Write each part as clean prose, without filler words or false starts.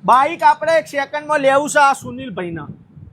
Bike આપણે એક સેકન્ડમાં લેવું છે આ સુનિલભાઈ ના.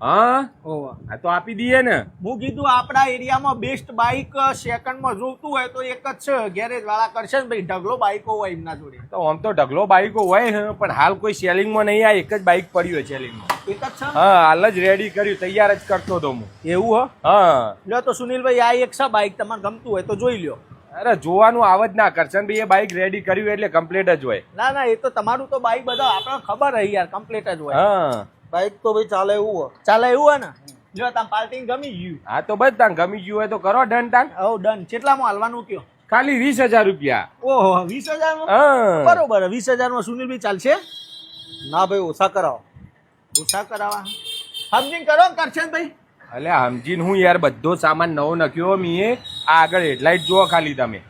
હા ઓવા તો આપી દઈએ ને. હું કીધું આપણા એરિયામાં બેસ્ટ બાઈક સેકન્ડમાં જોતું હોય તો એક જ છે ગેરેજ વાળા કરશે ને ભાઈ ઢગલો બાઈકો હોય એમના જોડે. તો આમ તો ઢગલો બાઈકો હોય છે પણ હાલ કોઈ સેલિંગમાં નહીં. આ એક જ બાઈક પડ્યું હોય સેલિંગમાં. એક જ છે. હા હાલ જ રેડી કર્યું, તૈયાર જ કરતો હતો હું. એવું હા લ્યો તો સુનિલભાઈ આ એક છે બાઈક તમારે ગમતું હોય તો જોઈ લ્યો. અરે જોવાનું આવ જ ના કરશન ભાઈ, એ બાઈક રેડી કર્યું એટલે કમ્પ્લીટ જ હોય. ના ના એ તો તમારું તો બાઈક બધા આપણને ખબર હે યાર કમ્પ્લીટ જ હોય. હા બાઈક તો ભાઈ ચાલે એવું હોય. ચાલે એવું હોય ને. જો તમે પાર્ટી ગમી ગયું. હા તો બસ તાન ગમી ગયું હોય તો કરો ડન તાન. હવ ડન. કેટલામાં હાલવાનું કયો? ખાલી 20,000 રૂપિયા. ઓહો 20,000 માં? હા બરોબર 20,000 માં સુનિલભાઈ ચાલશે? ના ભાઈ ઓછા કરાવો. ઓછા કરાવવા સમજીને કરો ને કરશનભાઈ. અલ્યા સમજીને હું યાર બધો સામાન નવો નખ્યો મીએ. આ આગળ હેડલાઇટ જુઓ ખાલી તમે.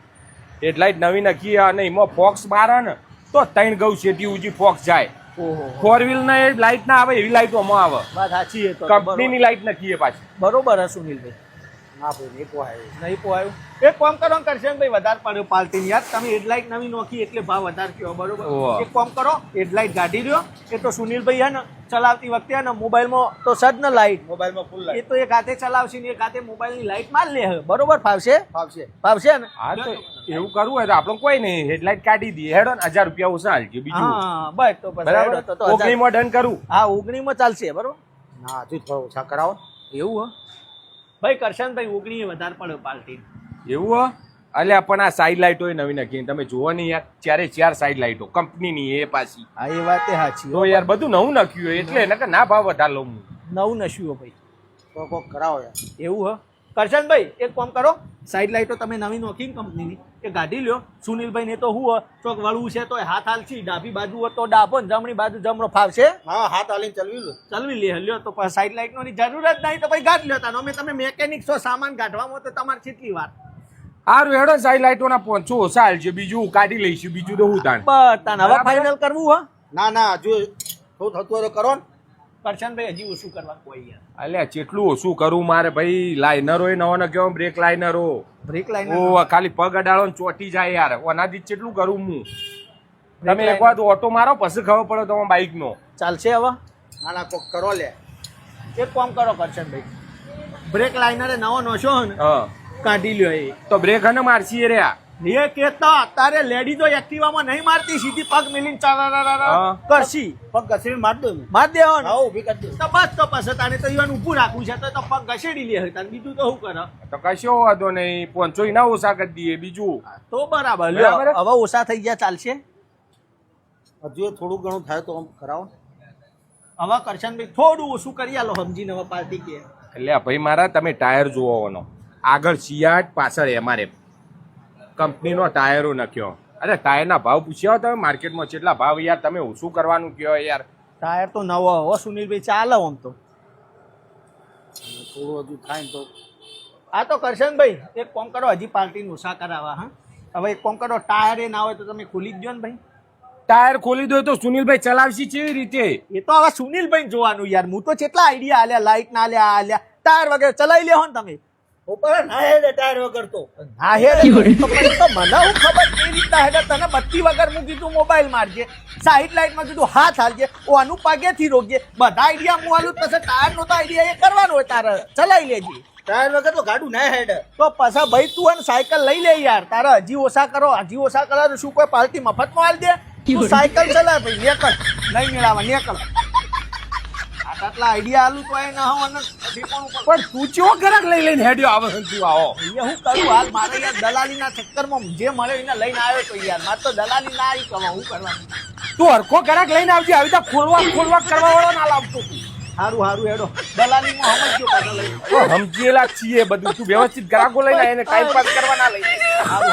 હેડલાઇટ નવી નખી અને એમાં ફોક્સ મારે ને તો 3 ગૌ શેટી ઊંચી ફોક્સ જાય. ઓહો 4 વ્હીલ ના લાઈટ ના આવે એવી લાઈટો આમાં આવે. વાત સાચી છે તો. કંપનીની લાઈટ નખીએ પાછી. બરોબર હે સુનિલભાઈ. ના ભાઈ નહીં પોહાયું. નહીં પોહાયું. એક કામ કરો ને કરશનભાઈ વધારે પડ્યો પાર્ટી યાર. તમે હેડલાઇટ નવી નોખી એટલે ભાવ વધારે કયો બરોબર. ઓહો. એક કામ કરો હેડલાઇટ કાઢી રહ્યો એ તો સુનિલભાઈ હે ને ચલાવતી વખતે હે ને મોબાઈલમાં તો સજ ને લાઈટ મોબાઈલમાં ફૂલ લાઈટ એ તો એક હાથે ચલાવશે ને એક હાથે મોબાઈલની લાઈટ માર લે બરોબર. ફાવશે ફાવશે ફાવશે ને. હા તો એવું કરવું હોય તો આપણે કોઈ નહીં હેડલાઇટ કાઢી દઈએ. હેડો ને 1000 રૂપિયા ઓછા હાલજો બીજું. હા બસ તો પછી બરાબર હેડો તો 19 માં ડન કરું. હા 19 માં ચાલશે બરોબર. ના હજુ થોડો ઓછા કરાવો. એવું હો ભાઈ કરશનભાઈ 19 વધારે પડ્યો પાર્ટી. એવું હો અલ્યા પણ આ સાઈડ લાઈટો નવી નાખી તમે જુઓ ને યાર. ચારે 4 સાઈડ લાઈટો કંપનીની એ પાછી. હા એ વાત એ સાચી. તો યાર બધું નવું નાખ્યું હોય એટલે નકર ના ભાવ વધારે લઉં હું. નવું નશ્યું ભાઈ તો કોક કરાવો યાર. એવું હો કરશનભાઈ એક કામ કરો સાઈડ લાઈટો તમે નવી નોખી કંપનીની એ ગાડી લ્યો. સુનિલભાઈ ને તો હું ચોક વળવું છે તો હાથ હાલશી, ડાબી બાજુ હોય તો ડાબો ને જમણી બાજુ જમણો ફાવશે. હા હાથ હાલીને ચલવી લે લ્યો તો પછી સાઈડ લાઈટનો ની જરૂર જ નહીં તો પછી ગાઢ લ્યો તાનો. અમે તમે મેકેનિક છો સામાન કાઢવામાં તો તમારે કેટલી વાર. સારું હેડો સાઈડ લાઈટો ના 500 ઓછા હાલજો બીજું કાઢી લઈશું બીજું તો હું તાણ. બસ તાન હવે ફાઇનલ કરવું હો. ના ના હજુ થોડું થતું હોય તો કરો ને. કરશનભાઈ હજી ઓછું કરવા કોઈ યાર. અલ્યા કેટલું ઓછું કરું મારે ભાઈ. લાઇનરો એ નવો નખ્યો બ્રેક લાઇનરો. બ્રેક લાઈન ઓ ખાલી પગ અડાડો ને ચોટી જાય યાર. ઓનાથી કેટલું કરું હું. તમે એક વાર ઓટો મારો પછી ખબર પડે તમારા બાઈક નો. ચાલશે હવે. ના ના કોક કરો લે. એક કામ કરો કરશનભાઈ બ્રેક લાઇનરે નવો નોશો ને હા કાઢી લ્યો એ તો બ્રેક હને મારશી રે આ. એ કેતા અત્યારે લેડીઝો એક્ટિવામાં નહીં મારતી સીધી પગ મિલીને હા. કરશી પગ ઘસીને માર દો ને. માર દેવાનો. હા ઊભી કરી દો. તો બસ તો પછી તારે તો ઈવન ઊભું રાખવું છે તો પગ ઘસેડી લે તારે બીજું તો શું કરે. તો કશો વાંધો નહીં 500 ના ઓછા કરી દઈએ બીજું. તો બરાબર લ્યો બરાબર. હવે ઓછા થઈ ગયા ચાલશે. હજુ એ થોડું ઘણું થાય તો આમ કરાવો. હવે કરશનભાઈ થોડું ઓછું કરી આલો સમજીને હવે પાર્ટી કે. એટલે ભાઈ મારા તમે ટાયર જોવાનો. આગળ સિયાટ પાછળ એમઆરએફ કંપનીનો ટાયરો નખ્યો. અરે ટાયરના ભાવ પૂછ્યા તમે માર્કેટમાં કેટલા ભાવ યાર. તમે ઓછું કરવાનું કયો યાર. ટાયર તો નવો હો સુનિલભાઈ ચાલે આમ તો. થોડું હજુ થાય ને તો. આ તો કરશનભાઈ એક કામ કરો હજી પાર્ટી ઓછા કરાવવા. હા હવે એક કામ કરો ટાયર એ ના હોય તો તમે ખોલી જ દો ને ભાઈ. ટાયર ખોલી દો તો સુનિલભાઈ ચલાવશી કેવી રીતે. એ તો હવે સુનિલભાઈ જોવાનું યાર. હું તો કેટલા આઈડિયા આલ્યા લાઈટ ના આલ્યા આલ્યા ટાયર વગેરે ચલાવી લ્યો ને તમે. ઉપર ના હેડે ટાયર વગર તો. હા હે તો પછી તો મને હું ખબર કેવી રીતના હેડે. તને બત્તી વગર હું કીધું મોબાઈલ મારજે, સાઈડ લાઈટમાં કીધું હાથ હાલજે, ઓનું પગેથી રોકજે. બધા આઈડિયા હું આલું પછી ટાયર નો તો આઈડિયા એ કરવાનો હોય તારે ચલાવી લેજે. ટાયર વગર તો ગાડું ના હેડે. તો પછી ભાઈ તું અને સાયકલ લઈ લે યાર. તારે હજી ઓછા કરો હજી ઓછા કરો તો શું કોઈ પાર્ટી મફતમાં આલી દે. તું સાયકલ ચલાવ ભાઈ નેકળ નહીં મેળાવા નેકળ. આટલા આઈડિયા આલું તો એ ના હોવાનું પણ તું ચો ઘરાક લઈ લઈને હેડ્યો આવે છે તું આવો. અહીંયા હું કરું હાલ મારે યાર દલાલીના ચક્કરમાં જે મળે એને લઈને આવ્યો તો યાર. મારે તો દલાલી ના આવી કરવા હું કરવાનું. તું હરખો ઘરાક લઈને આવજે. આવી રીતે ખોલવા કરવા વાળો ના લાવતો તું. સારું સારું હેડો દલાલીમાં સમજજો પાછા લઈ. સમજેલા છીએ બધું. તું વ્યવસ્થિત ગ્રાહકો લઈને એને ટાઈમ પાસ કરવા ના લઈ. સારું